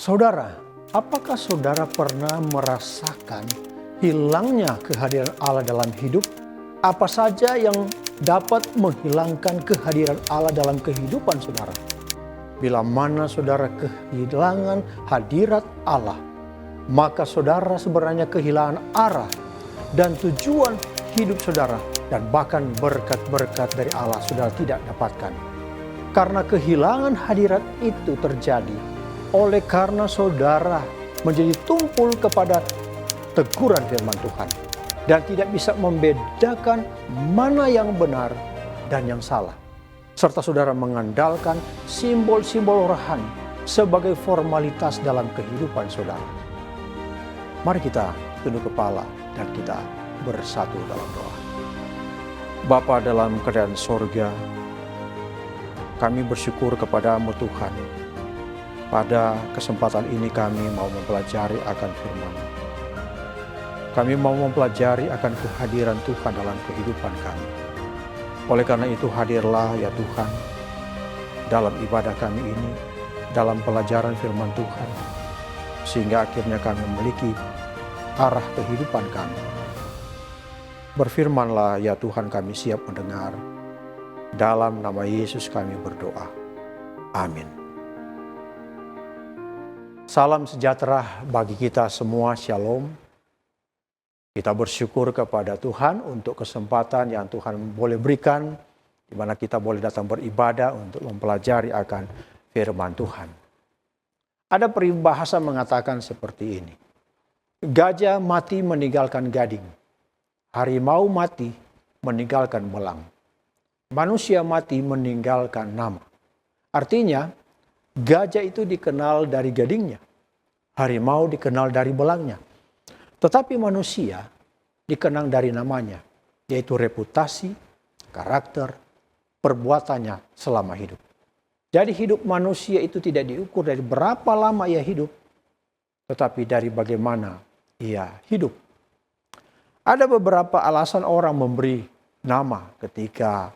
Saudara, apakah saudara pernah merasakan hilangnya kehadiran Allah dalam hidup? Apa saja yang dapat menghilangkan kehadiran Allah dalam kehidupan saudara? Bila mana saudara kehilangan hadirat Allah, maka saudara sebenarnya kehilangan arah dan tujuan hidup saudara, dan bahkan berkat-berkat dari Allah saudara tidak dapatkan. Karena kehilangan hadirat itu terjadi oleh karena saudara menjadi tumpul kepada teguran firman Tuhan dan tidak bisa membedakan mana yang benar dan yang salah. Serta saudara mengandalkan simbol-simbol rohani sebagai formalitas dalam kehidupan saudara. Mari kita tunduk kepala dan kita bersatu dalam doa. Bapa dalam kerajaan sorga, kami bersyukur kepadamu Tuhan. Pada kesempatan ini kami mau mempelajari akan firman. Kami mau mempelajari akan kehadiran Tuhan dalam kehidupan kami. Oleh karena itu hadirlah ya Tuhan dalam ibadah kami ini, dalam pelajaran firman Tuhan. Sehingga akhirnya kami memiliki arah kehidupan kami. Berfirmanlah ya Tuhan, kami siap mendengar. Dalam nama Yesus kami berdoa. Amin. Salam sejahtera bagi kita semua, shalom. Kita bersyukur kepada Tuhan untuk kesempatan yang Tuhan boleh berikan, di mana kita boleh datang beribadah untuk mempelajari akan firman Tuhan. Ada peribahasa mengatakan seperti ini. Gajah mati meninggalkan gading. Harimau mati meninggalkan belang. Manusia mati meninggalkan nama. Artinya, gajah itu dikenal dari gadingnya. Harimau dikenal dari belangnya. Tetapi manusia dikenang dari namanya, yaitu reputasi, karakter, perbuatannya selama hidup. Jadi hidup manusia itu tidak diukur dari berapa lama ia hidup, tetapi dari bagaimana ia hidup. Ada beberapa alasan orang memberi nama ketika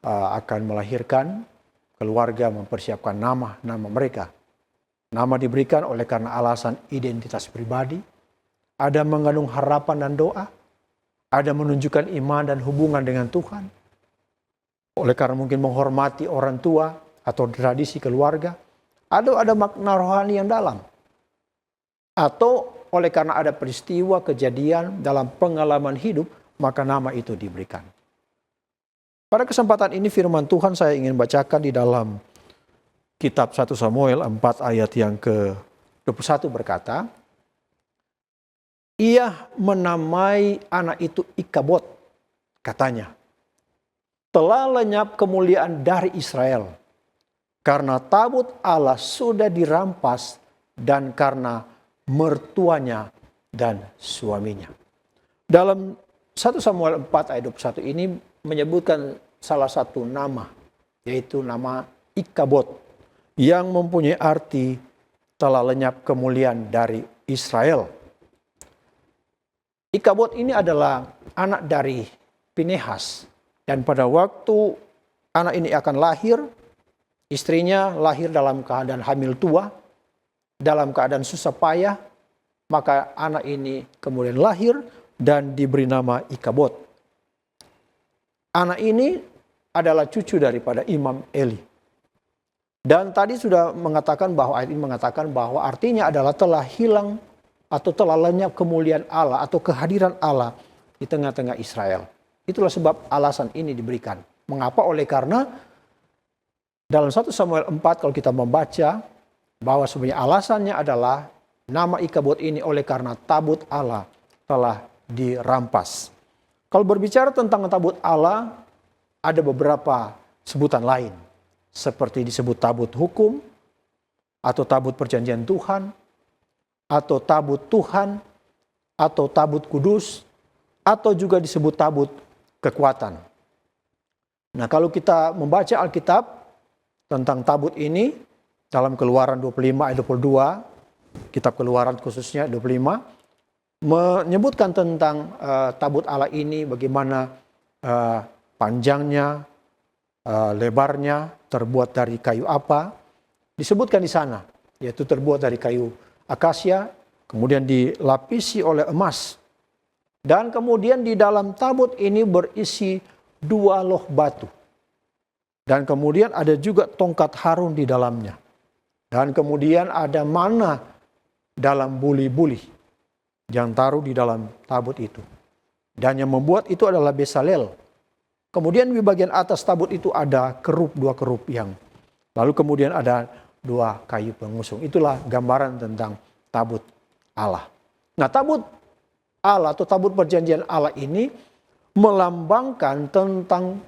akan melahirkan, keluarga mempersiapkan nama mereka. Nama diberikan oleh karena alasan identitas pribadi, ada mengandung harapan dan doa, ada menunjukkan iman dan hubungan dengan Tuhan. Oleh karena mungkin menghormati orang tua atau tradisi keluarga, ada makna rohani yang dalam. Atau oleh karena ada peristiwa kejadian dalam pengalaman hidup, maka nama itu diberikan. Pada kesempatan ini firman Tuhan saya ingin bacakan di dalam kitab 1 Samuel 4 ayat yang ke-21 berkata, ia menamai anak itu Ikabod, katanya, telah lenyap kemuliaan dari Israel, karena tabut Allah sudah dirampas dan karena mertuanya dan suaminya. Dalam 1 Samuel 4 ayat 21 ini menyebutkan salah satu nama, yaitu nama Ikabod, yang mempunyai arti telah lenyap kemuliaan dari Israel. Ikabod ini adalah anak dari Pinehas. Dan pada waktu anak ini akan lahir, istrinya lahir dalam keadaan hamil tua, dalam keadaan susah payah, maka anak ini kemudian lahir dan diberi nama Ikabod. Anak ini adalah cucu daripada Imam Eli. Dan tadi sudah mengatakan bahwa ayat ini mengatakan bahwa artinya adalah telah hilang atau telah lenyap kemuliaan Allah atau kehadiran Allah di tengah-tengah Israel. Itulah sebab alasan ini diberikan. Mengapa? Oleh karena dalam 1 Samuel 4 kalau kita membaca bahwa sebenarnya alasannya adalah nama Ikabod ini oleh karena tabut Allah telah dirampas. Kalau berbicara tentang tabut Allah, ada beberapa sebutan lain. Seperti disebut tabut hukum, atau tabut perjanjian Tuhan, atau tabut Tuhan, atau tabut kudus, atau juga disebut tabut kekuatan. Nah, kalau kita membaca Alkitab tentang tabut ini, dalam Keluaran 25 ayat 22, kitab Keluaran khususnya 25, menyebutkan tentang tabut Allah ini, bagaimana panjangnya, lebarnya, terbuat dari kayu apa, disebutkan di sana. yaitu terbuat dari kayu akasia, kemudian dilapisi oleh emas. Dan kemudian di dalam tabut ini berisi 2 loh batu. Dan kemudian ada juga tongkat Harun di dalamnya. Dan kemudian ada mana dalam buli-buli yang taruh di dalam tabut itu. Dan yang membuat itu adalah Besalel. Kemudian di bagian atas tabut itu ada kerup, 2 kerup yang. Lalu kemudian ada 2 kayu pengusung. Itulah gambaran tentang tabut Allah. Nah, tabut Allah atau tabut perjanjian Allah ini melambangkan tentang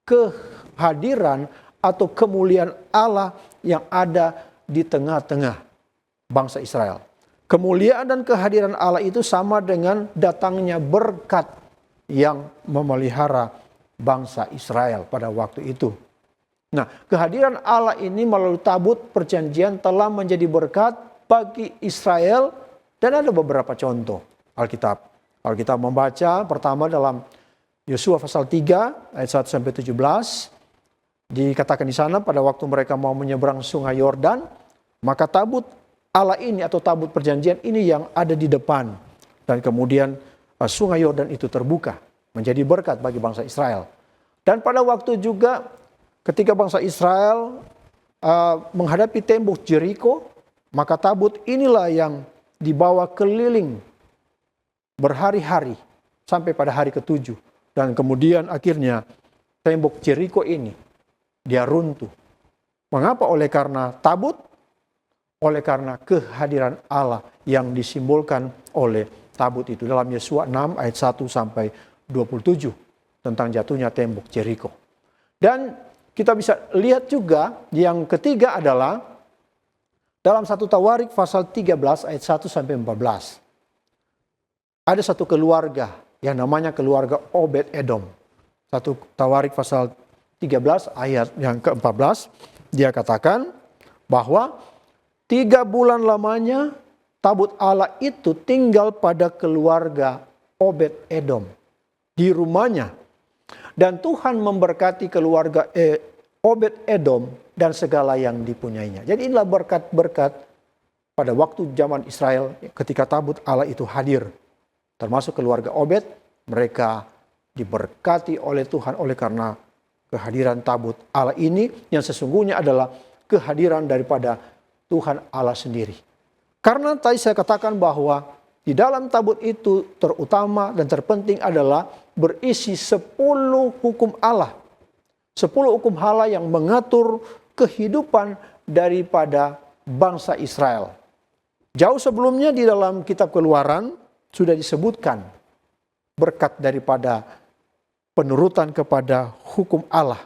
kehadiran atau kemuliaan Allah yang ada di tengah-tengah bangsa Israel. Kemuliaan dan kehadiran Allah itu sama dengan datangnya berkat yang memelihara bangsa Israel pada waktu itu. Nah, kehadiran Allah ini melalui tabut perjanjian telah menjadi berkat bagi Israel, dan ada beberapa contoh Alkitab. Kalau kita membaca pertama dalam Yosua pasal 3 ayat 1 sampai 17, dikatakan di sana pada waktu mereka mau menyeberang sungai Yordan, maka tabut Allah ini atau tabut perjanjian ini yang ada di depan. Dan kemudian sungai Yordan itu terbuka menjadi berkat bagi bangsa Israel. Dan pada waktu juga ketika bangsa Israel menghadapi tembok Jericho, maka tabut inilah yang dibawa keliling berhari-hari sampai pada hari ke-7. Dan kemudian akhirnya tembok Jericho ini dia runtuh. Mengapa? Oleh karena tabut, oleh karena kehadiran Allah yang disimbolkan oleh tabut itu. Dalam Yosua 6 ayat 1 sampai 27 tentang jatuhnya tembok Jericho. Dan kita bisa lihat juga yang ketiga adalah dalam 1 Tawarik pasal 13 ayat 1 sampai 14. Ada satu keluarga yang namanya keluarga Obed Edom. 1 Tawarik pasal 13 ayat yang ke-14, dia katakan bahwa 3 bulan lamanya tabut Allah itu tinggal pada keluarga Obed Edom di rumahnya. Dan Tuhan memberkati keluarga Obed Edom dan segala yang dipunyainya. Jadi inilah berkat-berkat pada waktu zaman Israel ketika tabut Allah itu hadir. Termasuk keluarga Obed, mereka diberkati oleh Tuhan oleh karena kehadiran tabut Allah ini yang sesungguhnya adalah kehadiran daripada Tuhan Allah sendiri. Karena tadi saya katakan bahwa di dalam tabut itu terutama dan terpenting adalah berisi 10 hukum Allah. 10 hukum Allah yang mengatur kehidupan daripada bangsa Israel. Jauh sebelumnya di dalam kitab Keluaran sudah disebutkan berkat daripada penurutan kepada hukum Allah.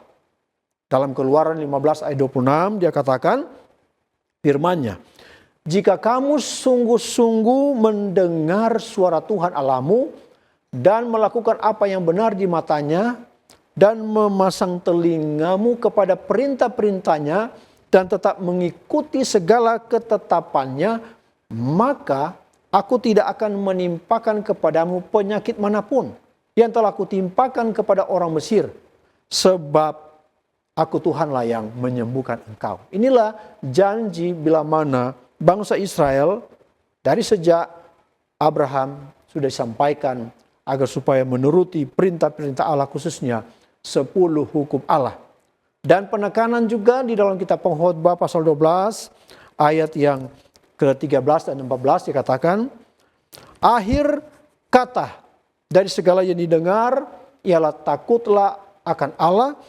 Dalam Keluaran 15 ayat 26 dia katakan firman-Nya, jika kamu sungguh-sungguh mendengar suara Tuhan Allahmu dan melakukan apa yang benar di matanya dan memasang telingamu kepada perintah-perintahnya dan tetap mengikuti segala ketetapannya, maka aku tidak akan menimpakan kepadamu penyakit manapun yang telah kutimpakan kepada orang Mesir, sebab aku Tuhanlah yang menyembuhkan engkau. Inilah janji bila mana bangsa Israel dari sejak Abraham sudah disampaikan agar supaya menuruti perintah-perintah Allah, khususnya 10 hukum Allah. Dan penekanan juga di dalam kitab Pengkhotbah pasal 12 ayat yang ke-13 dan 14 dikatakan, akhir kata dari segala yang didengar ialah takutlah akan Allah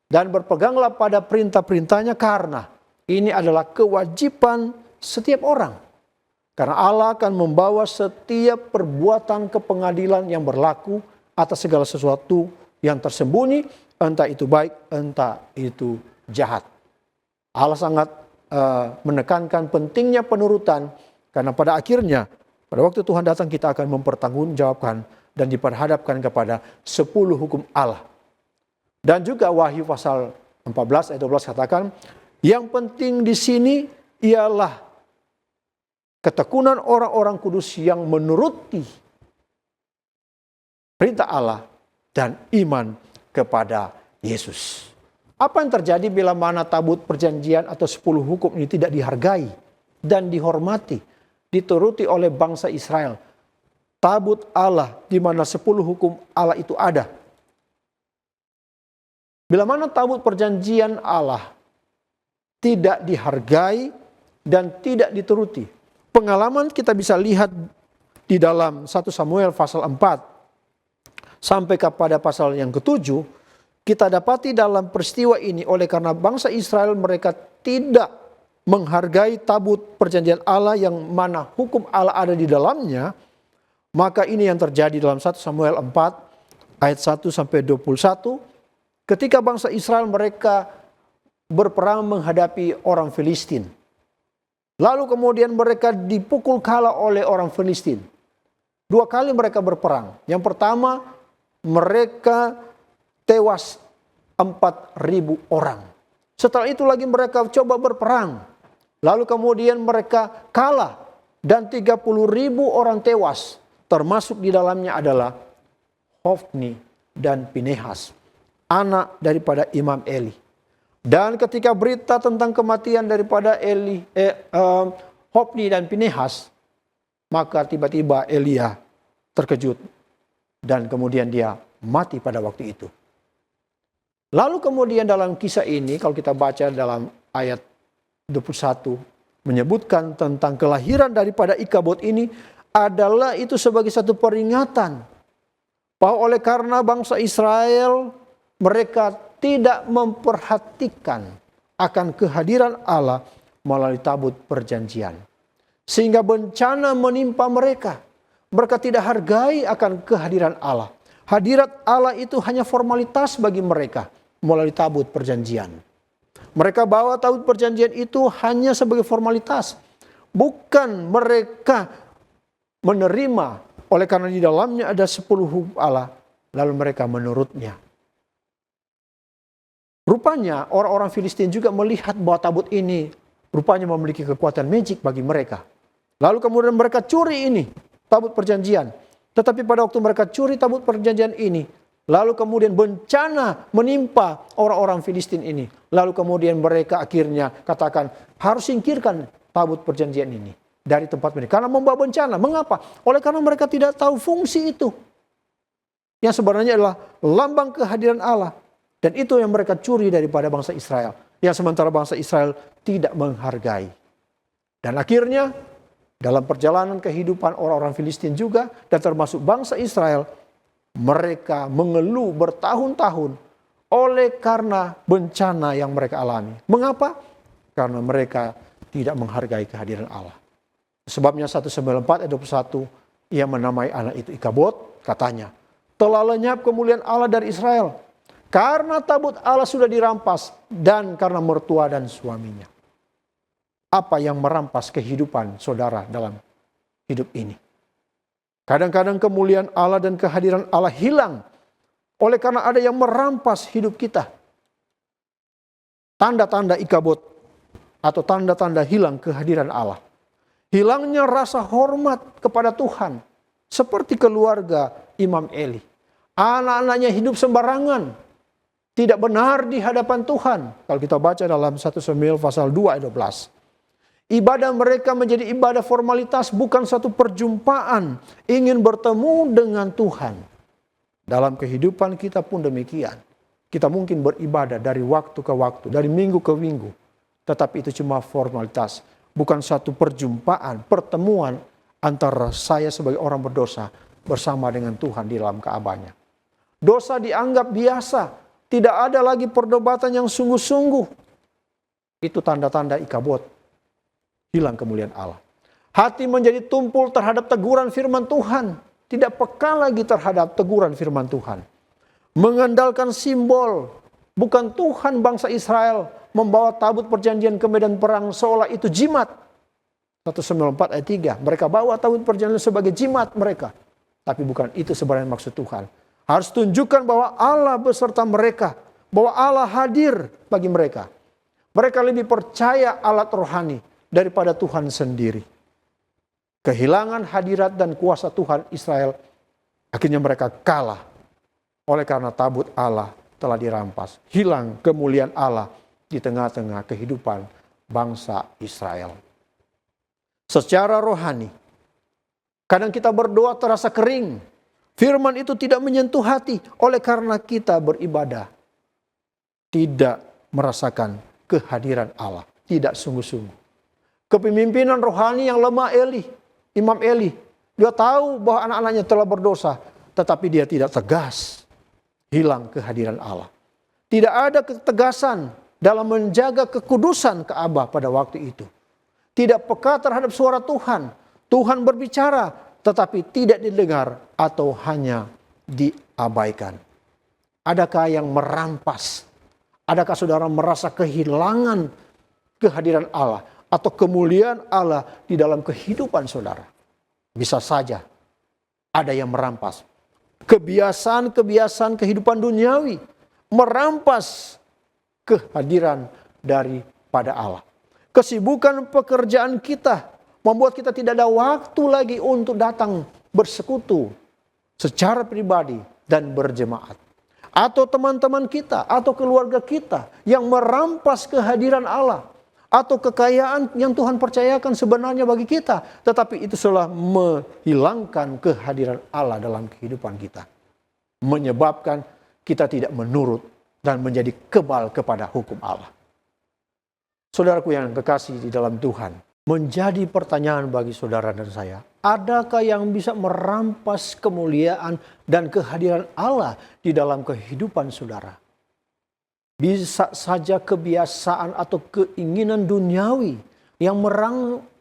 dan berpeganglah pada perintah-perintahnya, karena ini adalah kewajiban setiap orang. Karena Allah akan membawa setiap perbuatan ke pengadilan yang berlaku atas segala sesuatu yang tersembunyi, entah itu baik, entah itu jahat. Allah sangat menekankan pentingnya penurutan, karena pada akhirnya, pada waktu Tuhan datang kita akan mempertanggungjawabkan dan diperhadapkan kepada 10 hukum Allah. Dan juga Wahyu pasal 14 ayat 12 katakan, yang penting di sini ialah ketekunan orang-orang kudus yang menuruti perintah Allah dan iman kepada Yesus. Apa yang terjadi bila mana tabut perjanjian atau 10 hukum ini tidak dihargai dan dihormati, dituruti oleh bangsa Israel. Tabut Allah di mana 10 hukum Allah itu ada. Bila mana tabut perjanjian Allah tidak dihargai dan tidak dituruti. Pengalaman kita bisa lihat di dalam 1 Samuel pasal 4 sampai kepada pasal yang ke-7, kita dapati dalam peristiwa ini oleh karena bangsa Israel mereka tidak menghargai tabut perjanjian Allah yang mana hukum Allah ada di dalamnya, maka ini yang terjadi dalam 1 Samuel 4 ayat 1 sampai 21. Ketika bangsa Israel mereka berperang menghadapi orang Filistin. Lalu kemudian mereka dipukul kalah oleh orang Filistin. 2 kali mereka berperang. Yang pertama mereka tewas 4.000 orang. Setelah itu lagi mereka coba berperang. Lalu kemudian mereka kalah dan 30.000 orang tewas. Termasuk di dalamnya adalah Hofni dan Pinehas, anak daripada Imam Eli. Dan ketika berita tentang kematian daripada Hofni dan Pinehas, maka tiba-tiba Elia terkejut dan kemudian dia mati pada waktu itu. Lalu kemudian dalam kisah ini kalau kita baca dalam ayat 21 menyebutkan tentang kelahiran daripada Ikabod ini adalah itu sebagai satu peringatan bahwa oleh karena bangsa Israel mereka tidak memperhatikan akan kehadiran Allah melalui tabut perjanjian. Sehingga bencana menimpa mereka. Mereka tidak hargai akan kehadiran Allah. Hadirat Allah itu hanya formalitas bagi mereka melalui tabut perjanjian. Mereka bawa tabut perjanjian itu hanya sebagai formalitas. Bukan mereka menerima oleh karena di dalamnya ada 10 hukum Allah. Lalu mereka menurutnya. Rupanya orang-orang Filistin juga melihat bahwa tabut ini rupanya memiliki kekuatan magic bagi mereka. Lalu kemudian mereka curi ini, tabut perjanjian. Tetapi pada waktu mereka curi tabut perjanjian ini, lalu kemudian bencana menimpa orang-orang Filistin ini. Lalu kemudian mereka akhirnya katakan harus singkirkan tabut perjanjian ini dari tempat mereka. Karena membawa bencana. Mengapa? Oleh karena mereka tidak tahu fungsi itu. Yang sebenarnya adalah lambang kehadiran Allah. Dan itu yang mereka curi daripada bangsa Israel. Yang sementara bangsa Israel tidak menghargai. Dan akhirnya dalam perjalanan kehidupan orang-orang Filistin juga dan termasuk bangsa Israel, mereka mengeluh bertahun-tahun oleh karena bencana yang mereka alami. Mengapa? Karena mereka tidak menghargai kehadiran Allah. Sebabnya 1 Samuel 4 ayat 21, ia menamai anak itu Ikabod, katanya, telah lenyap kemuliaan Allah dari Israel, karena tabut Allah sudah dirampas dan karena mertua dan suaminya. Apa yang merampas kehidupan saudara dalam hidup ini? Kadang-kadang kemuliaan Allah dan kehadiran Allah hilang oleh karena ada yang merampas hidup kita. Tanda-tanda Ikabod atau tanda-tanda hilang kehadiran Allah. Hilangnya rasa hormat kepada Tuhan. Seperti keluarga Imam Eli. Anak-anaknya hidup sembarangan. Tidak benar di hadapan Tuhan. Kalau kita baca dalam 1 Samuel pasal 2 ayat 12. Ibadah mereka menjadi ibadah formalitas, bukan satu perjumpaan. Ingin bertemu dengan Tuhan. Dalam kehidupan kita pun demikian. Kita mungkin beribadah dari waktu ke waktu, dari minggu ke minggu. Tetapi itu cuma formalitas. Bukan satu perjumpaan, pertemuan antara saya sebagai orang berdosa bersama dengan Tuhan di dalam Ka'bahnya. Dosa dianggap biasa. Tidak ada lagi perdebatan yang sungguh-sungguh. Itu tanda-tanda Ikabod. Hilang kemuliaan Allah. Hati menjadi tumpul terhadap teguran firman Tuhan. Tidak peka lagi terhadap teguran firman Tuhan. Mengandalkan simbol. Bukan Tuhan bangsa Israel membawa tabut perjanjian ke medan perang seolah itu jimat. 1 Samuel 4 ayat 3. Mereka bawa tabut perjanjian sebagai jimat mereka. Tapi bukan itu sebenarnya maksud Tuhan. Harus tunjukkan bahwa Allah beserta mereka. Bahwa Allah hadir bagi mereka. Mereka lebih percaya alat rohani daripada Tuhan sendiri. Kehilangan hadirat dan kuasa Tuhan Israel. Akhirnya mereka kalah. Oleh karena tabut Allah telah dirampas. Hilang kemuliaan Allah di tengah-tengah kehidupan bangsa Israel. secara rohani. Kadang kita berdoa terasa kering. Firman itu tidak menyentuh hati oleh karena kita beribadah. Tidak merasakan kehadiran Allah. Tidak sungguh-sungguh. Kepemimpinan rohani yang lemah Imam Eli. Dia tahu bahwa anak-anaknya telah berdosa. Tetapi dia tidak tegas. Hilang kehadiran Allah. Tidak ada ketegasan dalam menjaga kekudusan Ka'bah pada waktu itu. Tidak peka terhadap suara Tuhan. Tuhan berbicara tetapi tidak didengar atau hanya diabaikan. Adakah yang merampas? Adakah saudara merasa kehilangan kehadiran Allah atau kemuliaan Allah di dalam kehidupan saudara? Bisa saja ada yang merampas. Kebiasaan-kebiasaan kehidupan duniawi merampas kehadiran daripada Allah. Kesibukan pekerjaan kita membuat kita tidak ada waktu lagi untuk datang bersekutu secara pribadi dan berjemaat. Atau teman-teman kita atau keluarga kita yang merampas kehadiran Allah. Atau kekayaan yang Tuhan percayakan sebenarnya bagi kita. Tetapi itu telah menghilangkan kehadiran Allah dalam kehidupan kita. Menyebabkan kita tidak menurut dan menjadi kebal kepada hukum Allah. Saudaraku yang kekasih di dalam Tuhan. Menjadi pertanyaan bagi saudara dan saya. Adakah yang bisa merampas kemuliaan dan kehadiran Allah di dalam kehidupan saudara? Bisa saja kebiasaan atau keinginan duniawi yang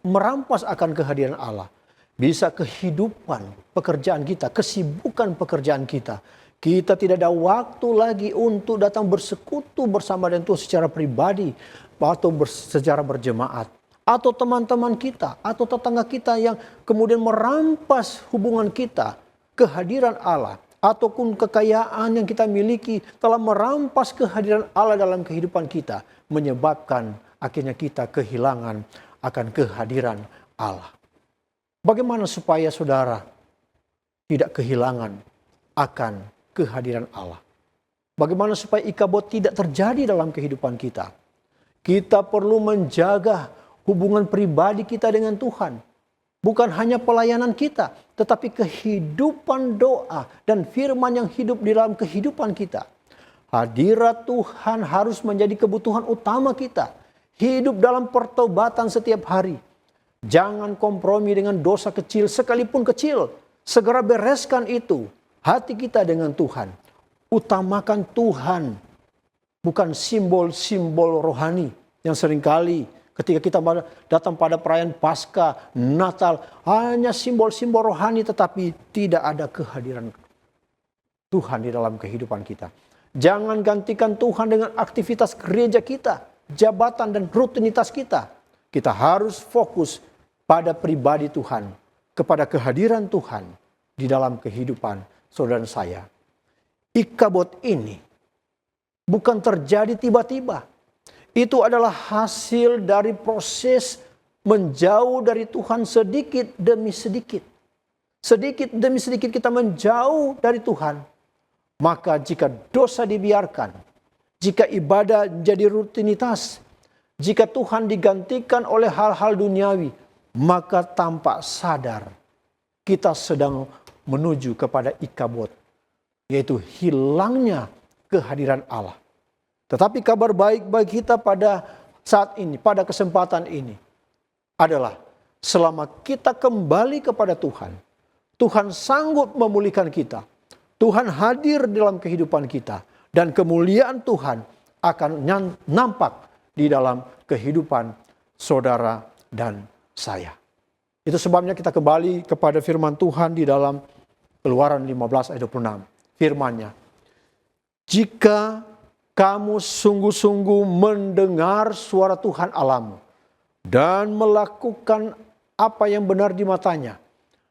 merampas akan kehadiran Allah. Bisa kehidupan pekerjaan kita, kesibukan pekerjaan kita. Kita tidak ada waktu lagi untuk datang bersekutu bersama dengan Tuhan secara pribadi atau secara berjemaat. Atau teman-teman kita, atau tetangga kita yang kemudian merampas hubungan kita, kehadiran Allah, ataupun kekayaan yang kita miliki telah merampas kehadiran Allah dalam kehidupan kita, menyebabkan akhirnya kita kehilangan akan kehadiran Allah. Bagaimana supaya saudara tidak kehilangan akan kehadiran Allah? Bagaimana supaya ikabot tidak terjadi dalam kehidupan kita? Kita perlu menjaga hubungan pribadi kita dengan Tuhan. Bukan hanya pelayanan kita, tetapi kehidupan doa dan firman yang hidup di dalam kehidupan kita. Hadirat Tuhan harus menjadi kebutuhan utama kita. Hidup dalam pertobatan setiap hari. Jangan kompromi dengan dosa kecil sekalipun kecil. Segera bereskan itu. Hati kita dengan Tuhan. Utamakan Tuhan. Bukan simbol-simbol rohani yang seringkali ketika kita datang pada perayaan Paskah, Natal, hanya simbol-simbol rohani tetapi tidak ada kehadiran Tuhan di dalam kehidupan kita. Jangan gantikan Tuhan dengan aktivitas gereja kita, jabatan dan rutinitas kita. Kita harus fokus pada pribadi Tuhan, kepada kehadiran Tuhan di dalam kehidupan saudara saya. Ikabot ini bukan terjadi tiba-tiba. Itu adalah hasil dari proses menjauh dari Tuhan sedikit demi sedikit. Sedikit demi sedikit kita menjauh dari Tuhan. Maka jika dosa dibiarkan, jika ibadah jadi rutinitas, jika Tuhan digantikan oleh hal-hal duniawi, maka tanpa sadar kita sedang menuju kepada ikabot, yaitu hilangnya kehadiran Allah. Tetapi kabar baik bagi kita pada saat ini, pada kesempatan ini adalah selama kita kembali kepada Tuhan, Tuhan sanggup memulihkan kita. Tuhan hadir dalam kehidupan kita dan kemuliaan Tuhan akan nampak di dalam kehidupan saudara dan saya. Itu sebabnya kita kembali kepada firman Tuhan di dalam Keluaran 15 ayat 26. Firman-Nya, jika kamu sungguh-sungguh mendengar suara Tuhan Allahmu dan melakukan apa yang benar di matanya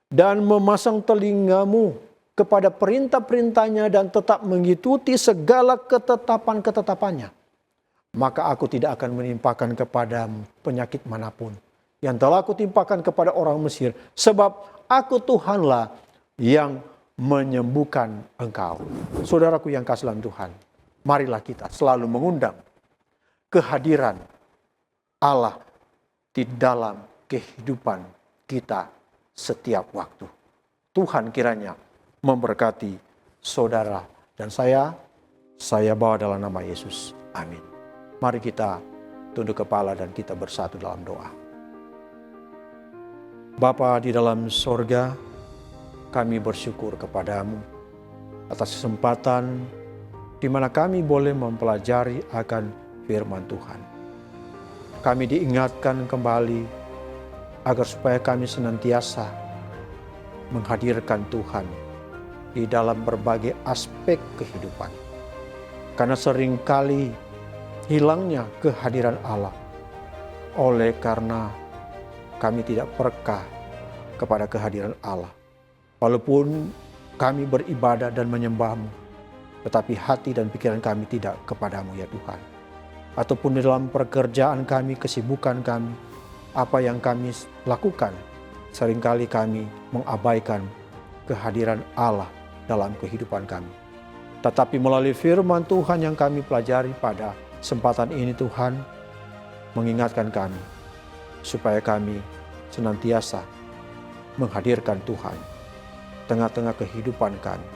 dan memasang telingamu kepada perintah-perintahnya dan tetap mengikuti segala ketetapan-ketetapannya, maka aku tidak akan menimpakan kepadamu penyakit manapun yang telah kutimpakan kepada orang Mesir, sebab aku Tuhanlah yang menyembuhkan engkau. Saudaraku yang kasih dalam Tuhan, marilah kita selalu mengundang kehadiran Allah di dalam kehidupan kita setiap waktu. Tuhan kiranya memberkati saudara dan saya bawa dalam nama Yesus. Amin. Mari kita tunduk kepala dan kita bersatu dalam doa. Bapa di dalam sorga, kami bersyukur kepadamu atas kesempatan di mana kami boleh mempelajari akan firman Tuhan. Kami diingatkan kembali agar supaya kami senantiasa menghadirkan Tuhan di dalam berbagai aspek kehidupan. Karena seringkali hilangnya kehadiran Allah oleh karena kami tidak peka kepada kehadiran Allah. Walaupun kami beribadah dan menyembah-Mu, tetapi hati dan pikiran kami tidak kepadamu ya Tuhan. Ataupun di dalam pekerjaan kami, kesibukan kami, apa yang kami lakukan, seringkali kami mengabaikan kehadiran Allah dalam kehidupan kami. Tetapi melalui firman Tuhan yang kami pelajari pada kesempatan ini, Tuhan mengingatkan kami supaya kami senantiasa menghadirkan Tuhan tengah-tengah kehidupan kami.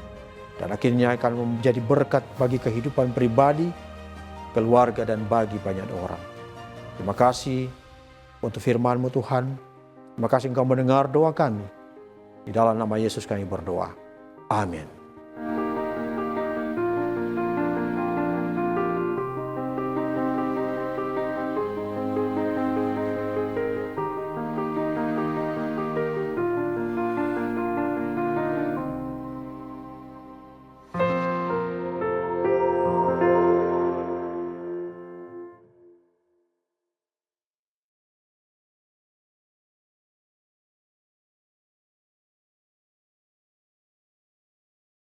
Dan akhirnya akan menjadi berkat bagi kehidupan pribadi, keluarga, dan bagi banyak orang. Terima kasih untuk firman-Mu Tuhan. Terima kasih Engkau mendengar doa kami. Di dalam nama Yesus kami berdoa. Amin.